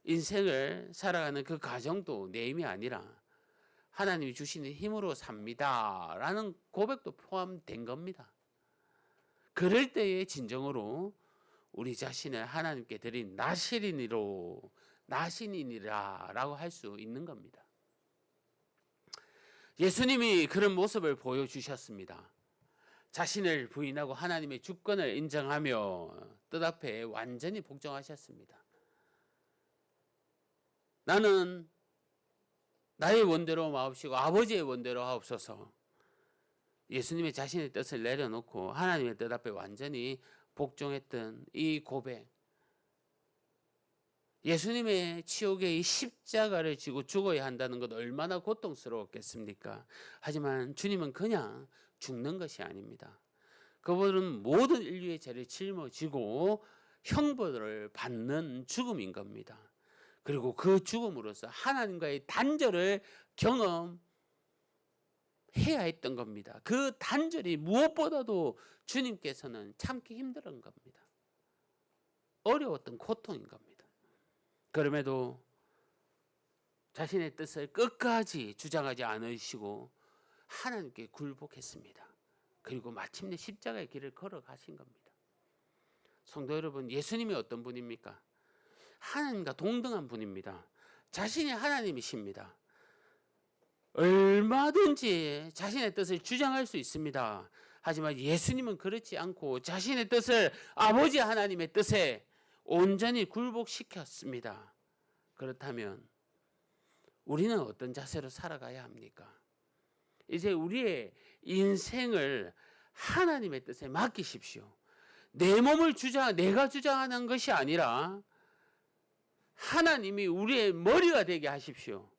인생을 살아가는 그 과정도 내 힘이 아니라 하나님이 주시는 힘으로 삽니다 라는 고백도 포함된 겁니다. 그럴 때에 진정으로 우리 자신을 하나님께 드린 나시린이라 라고 할 수 있는 겁니다. 예수님이 그런 모습을 보여주셨습니다. 자신을 부인하고 하나님의 주권을 인정하며 뜻 앞에 완전히 복종하셨습니다. 나는 나의 원대로 마옵시고 아버지의 원대로 하옵소서. 예수님의 자신의 뜻을 내려놓고 하나님의 뜻 앞에 완전히 복종했던 이 고백, 예수님의 치욕의 이 십자가를 지고 죽어야 한다는 것 얼마나 고통스러웠겠습니까? 하지만 주님은 그냥 죽는 것이 아닙니다. 그분은 모든 인류의 죄를 짊어지고 형벌을 받는 죽음인 겁니다. 그리고 그 죽음으로써 하나님과의 단절을 경험해야 했던 겁니다. 그 단절이 무엇보다도 주님께서는 참기 힘든 겁니다. 어려웠던 고통인 겁니다. 그럼에도 자신의 뜻을 끝까지 주장하지 않으시고 하나님께 굴복했습니다. 그리고 마침내 십자가의 길을 걸어가신 겁니다. 성도 여러분, 예수님이 어떤 분입니까? 하나님과 동등한 분입니다. 자신이 하나님이십니다. 얼마든지 자신의 뜻을 주장할 수 있습니다. 하지만 예수님은 그렇지 않고 자신의 뜻을 아버지 하나님의 뜻에 온전히 굴복시켰습니다. 그렇다면 우리는 어떤 자세로 살아가야 합니까? 이제 우리의 인생을 하나님의 뜻에 맡기십시오. 내가 주장하는 것이 아니라 하나님이 우리의 머리가 되게 하십시오.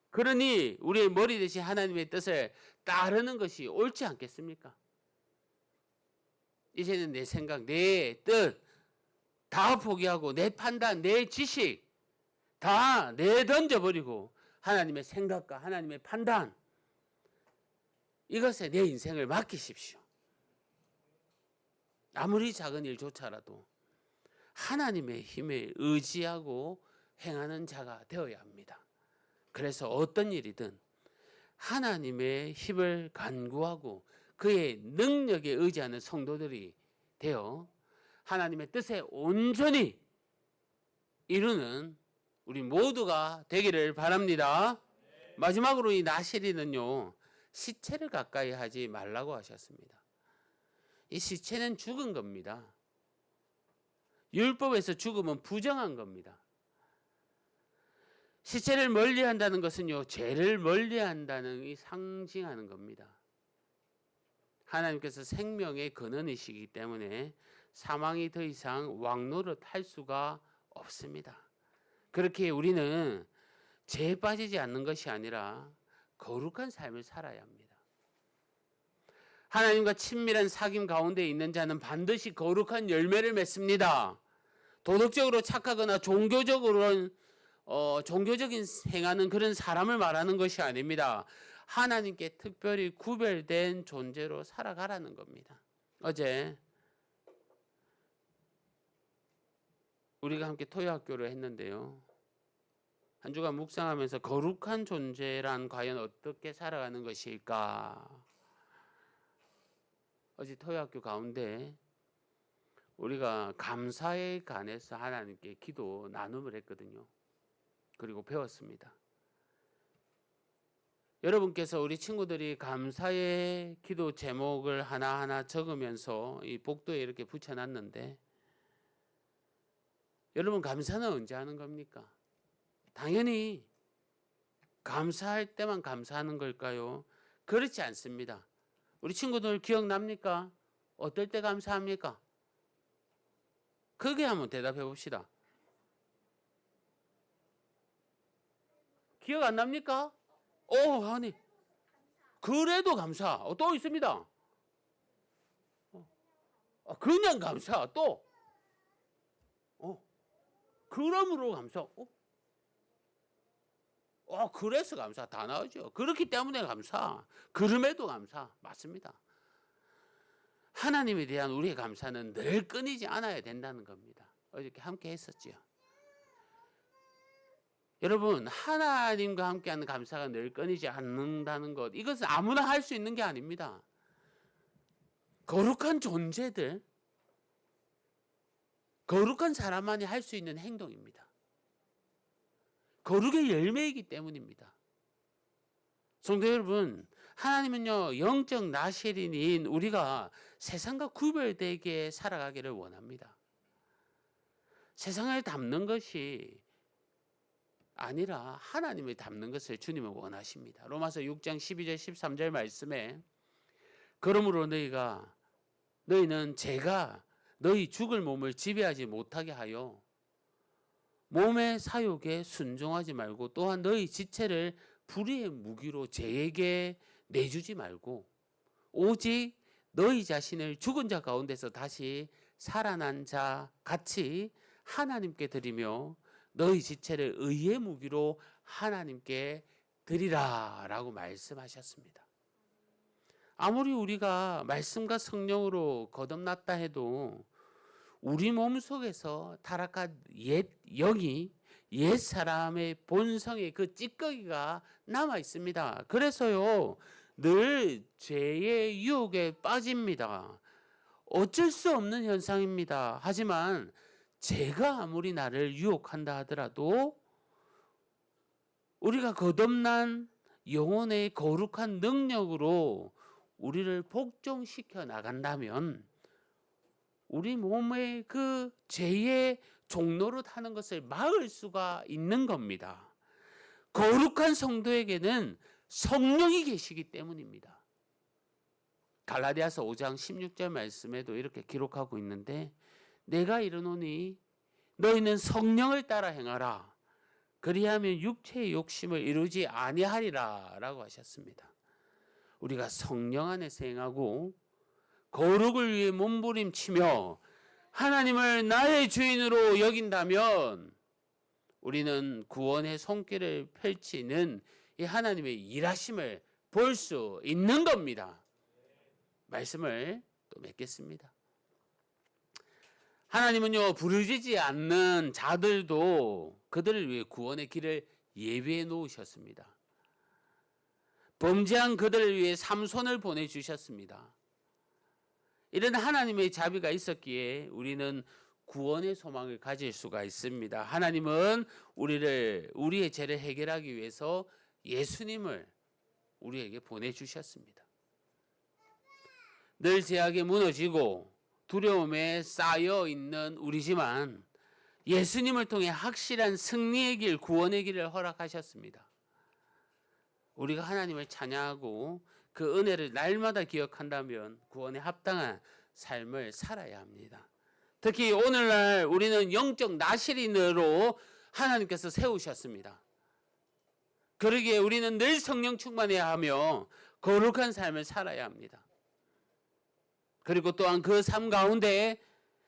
그러니 우리의 머리 대신 하나님의 뜻을 따르는 것이 옳지 않겠습니까? 이제는 내 생각, 내 뜻 다 포기하고 내 판단, 내 지식 다 내던져버리고 하나님의 생각과 하나님의 판단, 이것에 내 인생을 맡기십시오. 아무리 작은 일조차라도 하나님의 힘에 의지하고 행하는 자가 되어야 합니다. 그래서 어떤 일이든 하나님의 힘을 간구하고 그의 능력에 의지하는 성도들이 되어 하나님의 뜻에 온전히 이루는 우리 모두가 되기를 바랍니다. 마지막으로 이 나시리는요, 시체를 가까이 하지 말라고 하셨습니다. 이 시체는 죽은 겁니다. 율법에서 죽음은 부정한 겁니다. 시체를 멀리한다는 것은요, 죄를 멀리한다는 이 상징하는 겁니다. 하나님께서 생명의 근원이시기 때문에 사망이 더 이상 왕노릇 할 수가 없습니다. 그렇게 우리는 죄에 빠지지 않는 것이 아니라 거룩한 삶을 살아야 합니다. 하나님과 친밀한 사귐 가운데 있는 자는 반드시 거룩한 열매를 맺습니다. 도덕적으로 착하거나 종교적인 행하는 그런 사람을 말하는 것이 아닙니다. 하나님께 특별히 구별된 존재로 살아가라는 겁니다. 어제 우리가 함께 토요학교를 했는데요. 한 주간 묵상하면서 거룩한 존재란 과연 어떻게 살아가는 것일까? 어제 토요학교 가운데 우리가 감사에 관해서 하나님께 기도 나눔을 했거든요. 그리고 배웠습니다. 여러분께서 우리 친구들이 감사의 기도 제목을 하나하나 적으면서 이 복도에 이렇게 붙여놨는데, 여러분 감사는 언제 하는 겁니까? 당연히 감사할 때만 감사하는 걸까요? 그렇지 않습니다. 우리 친구들 기억납니까? 어떨 때 감사합니까? 크게 한번 대답해 봅시다. 기억 안 납니까? 아니 그래도 감사. 또 있습니다. 그냥 감사. 또 그러므로 감사. 그래서 감사. 다 나오죠. 그렇기 때문에 감사. 그럼에도 감사. 맞습니다. 하나님에 대한 우리의 감사는 늘 끊이지 않아야 된다는 겁니다. 어저께 함께 했었지요. 여러분, 하나님과 함께하는 감사가 늘 끊이지 않는다는 것, 이것은 아무나 할 수 있는 게 아닙니다. 거룩한 존재들, 거룩한 사람만이 할 수 있는 행동입니다. 거룩의 열매이기 때문입니다. 성도 여러분, 하나님은요, 영적 나실인인 우리가 세상과 구별되게 살아가기를 원합니다. 세상을 닮는 것이 아니라 하나님을 닮는 것을 주님은 원하십니다. 로마서 6장 12절 13절 말씀에 그러므로 너희는 죄가 너희 죽을 몸을 지배하지 못하게 하여 몸의 사욕에 순종하지 말고, 또한 너희 지체를 불의의 무기로 죄에게 내주지 말고, 오직 너희 자신을 죽은 자 가운데서 다시 살아난 자 같이 하나님께 드리며 너희 지체를 의의 무기로 하나님께 드리라 라고 말씀하셨습니다. 아무리 우리가 말씀과 성령으로 거듭났다 해도 우리 몸속에서 타락한 옛 사람의 본성의 그 찌꺼기가 남아 있습니다. 그래서요, 늘 죄의 유혹에 빠집니다. 어쩔 수 없는 현상입니다. 하지만 죄가 아무리 나를 유혹한다 하더라도 우리가 거듭난 영혼의 거룩한 능력으로 우리를 복종시켜 나간다면 우리 몸의 그 죄의 종노릇 하는 것을 막을 수가 있는 겁니다. 거룩한 성도에게는 성령이 계시기 때문입니다. 갈라디아서 5장 16절 말씀에도 이렇게 기록하고 있는데, 내가 이르노니 너희는 성령을 따라 행하라. 그리하면 육체의 욕심을 이루지 아니하리라 라고 하셨습니다. 우리가 성령 안에서 행하고 거룩을 위해 몸부림치며 하나님을 나의 주인으로 여긴다면 우리는 구원의 손길을 펼치는 이 하나님의 일하심을 볼 수 있는 겁니다. 말씀을 또 맺겠습니다. 하나님은요, 부르짖지 않는 자들도 그들을 위해 구원의 길을 예비해 놓으셨습니다. 범죄한 그들을 위해 삼손을 보내주셨습니다. 이런 하나님의 자비가 있었기에 우리는 구원의 소망을 가질 수가 있습니다. 하나님은 우리의 죄를 해결하기 위해서 예수님을 우리에게 보내주셨습니다. 늘 죄악에 무너지고 두려움에 쌓여 있는 우리지만 예수님을 통해 확실한 승리의 길, 구원의 길을 허락하셨습니다. 우리가 하나님을 찬양하고 그 은혜를 날마다 기억한다면 구원에 합당한 삶을 살아야 합니다. 특히 오늘날 우리는 영적 나실인으로 하나님께서 세우셨습니다. 그러기에 우리는 늘 성령 충만해야 하며 거룩한 삶을 살아야 합니다. 그리고 또한 그 삶 가운데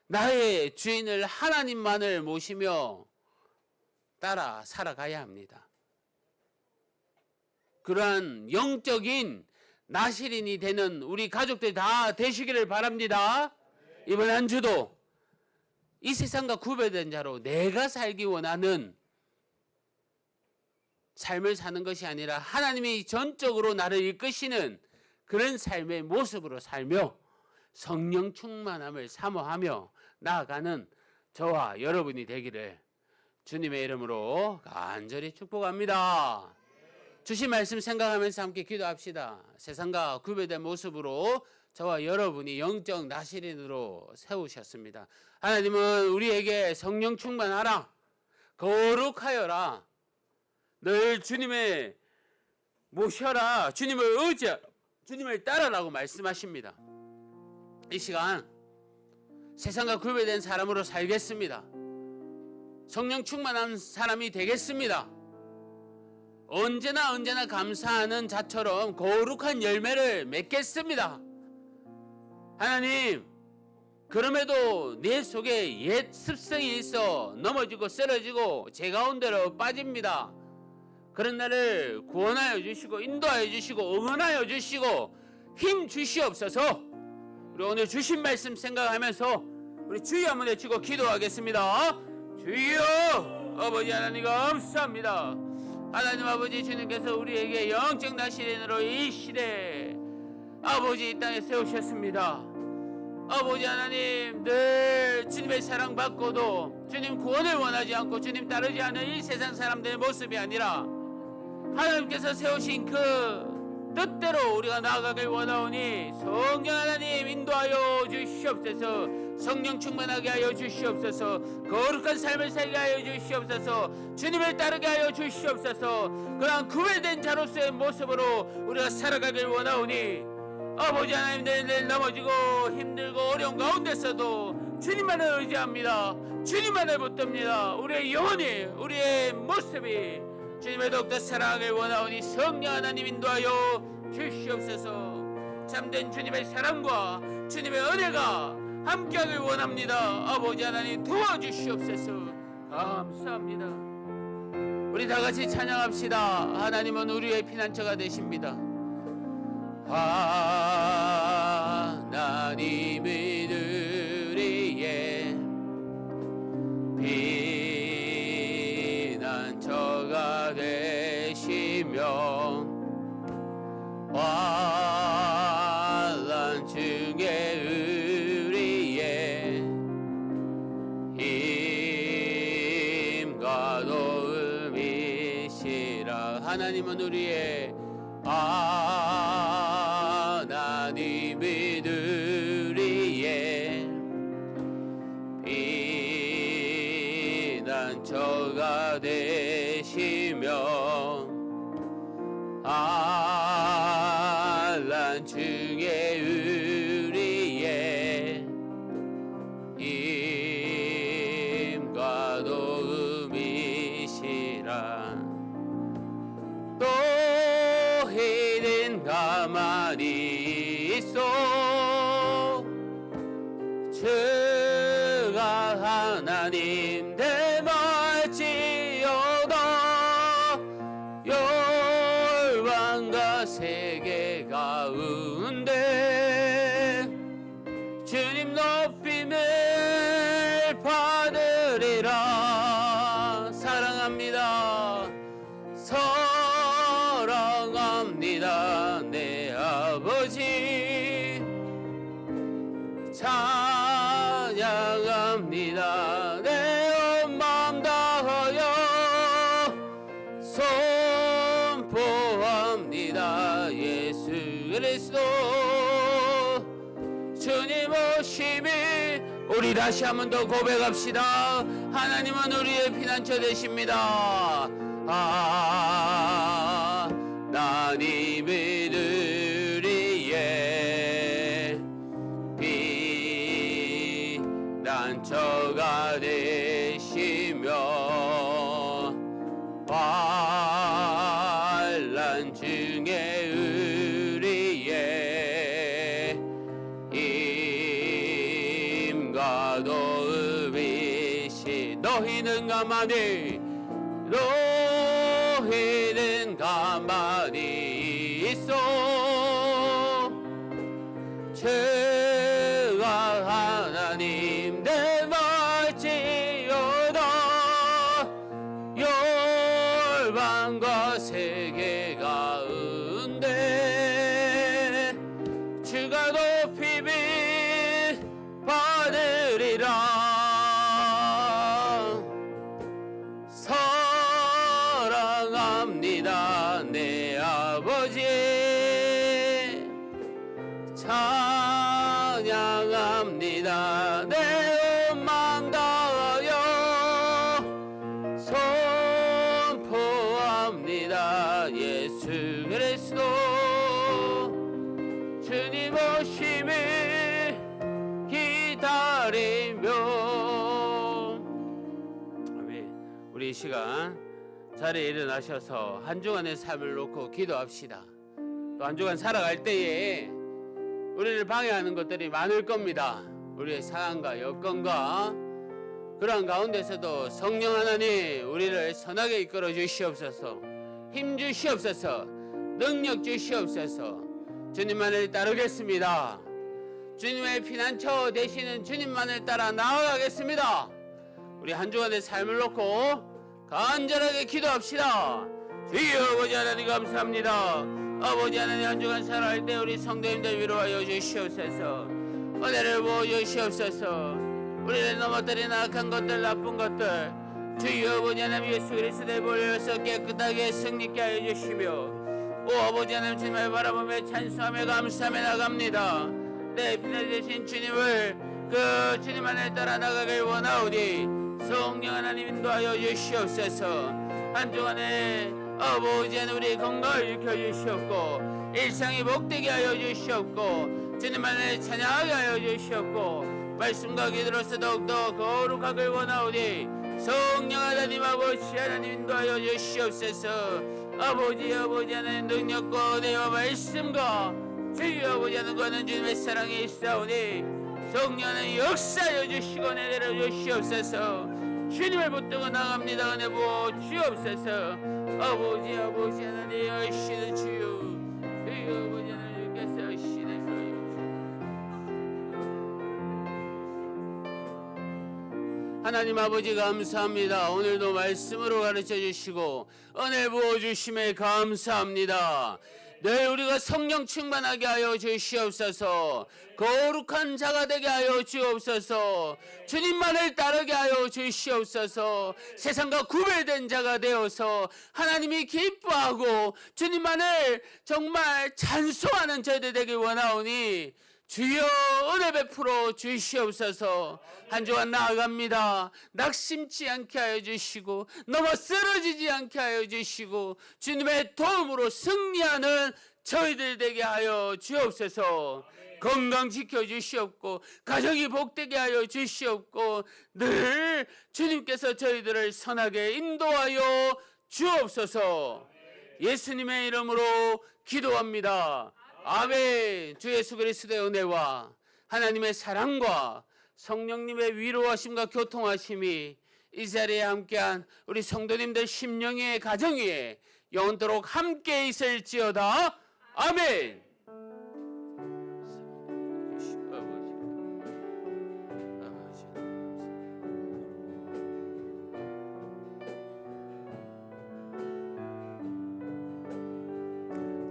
나의 주인을 하나님만을 모시며 따라 살아가야 합니다. 그러한 영적인 나실인이 되는 우리 가족들 다 되시기를 바랍니다. 이번 한 주도 이 세상과 구별된 자로 내가 살기 원하는 삶을 사는 것이 아니라 하나님이 전적으로 나를 이끄시는 그런 삶의 모습으로 살며 성령 충만함을 사모하며 나아가는 저와 여러분이 되기를 주님의 이름으로 간절히 축복합니다. 주신 말씀 생각하면서 함께 기도합시다. 세상과 구별된 모습으로 저와 여러분이 영적 나실인으로 세우셨습니다. 하나님은 우리에게 성령 충만하라, 거룩하여라, 늘 주님을 모셔라, 주님을 의지하라, 주님을 따라라고 말씀하십니다. 이 시간 세상과 구별된 사람으로 살겠습니다. 성령 충만한 사람이 되겠습니다. 언제나 감사하는 자처럼 거룩한 열매를 맺겠습니다. 하나님, 그럼에도 내 속에 옛 습성이 있어 넘어지고 쓰러지고 제 가운데로 빠집니다. 그런 나를 구원하여 주시고 인도하여 주시고 응원하여 주시고 힘 주시옵소서. 우리 오늘 주신 말씀 생각하면서 우리 주여 한번 외치고 기도하겠습니다. 주여, 아버지 하나님 감사합니다. 하나님 아버지, 주님께서 우리에게 영적 나실인으로 이 시대에 아버지 이 땅에 세우셨습니다. 아버지 하나님, 늘 주님의 사랑받고도 주님 구원을 원하지 않고 주님 따르지 않는 이 세상 사람들의 모습이 아니라 하나님께서 세우신 그 뜻대로 우리가 나아가길 원하오니 성령 하나님 인도하여 주시옵소서. 성령 충만하게 하여 주시옵소서. 거룩한 삶을 살게 하여 주시옵소서. 주님을 따르게 하여 주시옵소서. 그러한 구별된 자로서의 모습으로 우리가 살아가길 원하오니 아버지 하나님, 늘 넘어지고 힘들고 어려운 가운데서도 주님만을 의지합니다. 주님만을 붙듭니다. 우리의 영혼이, 우리의 모습이 주님을 더욱더 사랑하길 원하오니 성령 하나님 인도하여 주시옵소서. 참된 주님의 사랑과 주님의 은혜가 함께하길 원합니다. 아버지 하나님 도와주시옵소서. 감사합니다. 우리 다같이 찬양합시다. 하나님은 우리의 피난처가 되십니다. 하나님이 우리의 피난처가 되시며 환난 중에 우리의 힘과 도움이시라. 하나님은 우리의 하나님이 우리의 피난처가 되시며 환난 중에 우리의 힘과 도움이시라. 또 이는 가만히 있어 주가 하나님 대말지어다. 열방과 세계 가운데 주님 높임을 찬양합니다. 사랑합니다 내 아버지. 찬양합니다 내 온 마음 다하여. 선포합니다 예수 그리스도 주님 오심이. 우리 다시 한 번 더 고백합시다. 하나님은 우리의 피난처 되십니다. 하나님 우리의 피난처가 되시며 환난 중에 우리의 힘과 도움이시. 너희는 가만히 있어. 주가 하나님 내 말지어다. 열방과 세계 가운데 주가 높이 받으리라. 사랑합니다 내 아버지. 찬양합니다 내 온 마음 다하여. 선포합니다 예수 그리스도 주님 오심을 기다리며. 우리 이 시간 자리에 일어나셔서 한 주간의 삶을 놓고 기도합시다. 또 한 주간 살아갈 때에 우리를 방해하는 것들이 많을 겁니다. 우리의 상황과 여건과 그러한 가운데서도 성령 하나님 우리를 선하게 이끌어 주시옵소서. 힘 주시옵소서. 능력 주시옵소서. 주님만을 따르겠습니다. 주님의 피난처 되시는 주님만을 따라 나아가겠습니다. 우리 한 주간의 삶을 놓고 간절하게 기도합시다. 주여 아버지 하나님 감사합니다. 아버지 하나님 한 주간 살아갈 때 우리 성도님들 위로하여 주시옵소서. 은혜를 부어주시옵소서. 우리를 넘어뜨린 악한 것들 나쁜 것들 주여 아버지 하나님 예수 그리스도의 보혈로서 깨끗하게 승리케 하여 주시며 오 아버지 하나님 주님을 바라보며 찬송하며 감사하며 나갑니다. 내 피난 되신 주님을 그 주님 안에 따라 나가길 원하오니 성령 하나님 인도하여 주시옵소서. 한 주간에 아버지 하나님 우리 건강을 일으켜 주시옵고 일상이 복되게 하여 주시옵고 주님 안에 찬양하게 하여 주시옵고 말씀과 기도로서 더욱더 거룩하길 원하오니 성령 하나님 아버지 하나님 인도하여 주시옵소서. 아버지 하나님 능력과 은혜와 말씀과 주여 아버지 하나님과는 주님의 사랑이 있사오니 성령 하나님 역사하여 주시고 내려 주시옵소서. 주님을 붙들고 나갑니다. 은혜 부어 주옵소서. 아버지 하나님 하시는 주여 주여 아버지 하나님께서 하시는 하나님 아버지 감사합니다. 오늘도 말씀으로 가르쳐 주시고 은혜 부어 주심에 감사합니다. 늘 우리가 성령 충만하게 하여 주시옵소서. 거룩한 자가 되게 하여 주옵소서. 주님만을 따르게 하여 주시옵소서. 세상과 구별된 자가 되어서 하나님이 기뻐하고 주님만을 정말 찬송하는 저희들 되길 원하오니 주여 은혜 베풀어 주시옵소서. 한 주간 나아갑니다. 낙심치 않게 하여 주시고 넘어 쓰러지지 않게 하여 주시고 주님의 도움으로 승리하는 저희들 되게 하여 주옵소서. 건강 지켜주시옵고 가정이 복되게 하여 주시옵고 늘 주님께서 저희들을 선하게 인도하여 주옵소서. 예수님의 이름으로 기도합니다. 아멘. 주 예수 그리스도의 은혜와 하나님의 사랑과 성령님의 위로하심과 교통하심이 이 자리에 함께한 우리 성도님들 심령의 가정 위에 영원토록 함께 있을지어다. 아멘.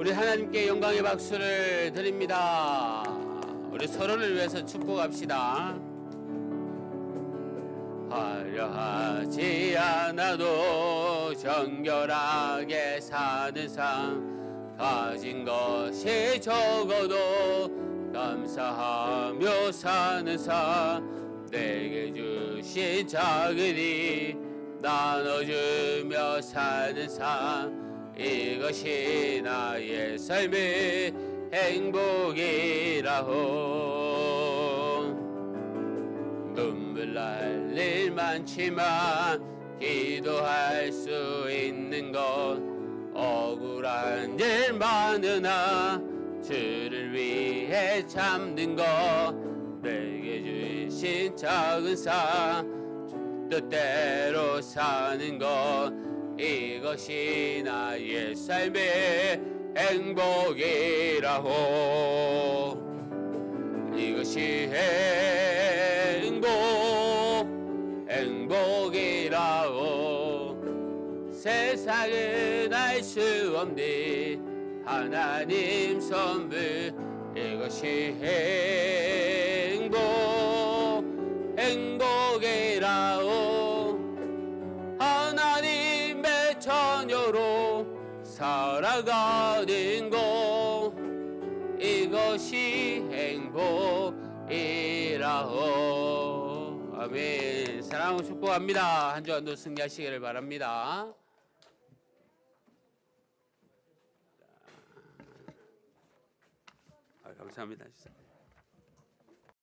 우리 하나님께 영광의 박수를 드립니다. 우리 서로를 위해서 축복합시다. 화려하지 않아도 정결하게 사는 삶, 가진 것이 적어도 감사하며 사는 삶, 내게 주신 작은 일 나눠주며 사는 삶, 이것이 나의 삶의 행복이라오. 눈물 날 일 많지만 기도할 수 있는 것, 억울한 일 많으나 주를 위해 참는 것, 내게 주신 작은 삶 뜻대로 사는 것, 이것이 나의 삶의 행복이라고. 이것이 행복이라고. 세상은 알 수 없는 하나님 선물, 이것이 행복이라고. 하나님의 자녀로 살아가는 것, 이것이 행복이라고. 아멘. 사랑하고 축복합니다. 한 주간도 승리하시기를 바랍니다. 감사합니다.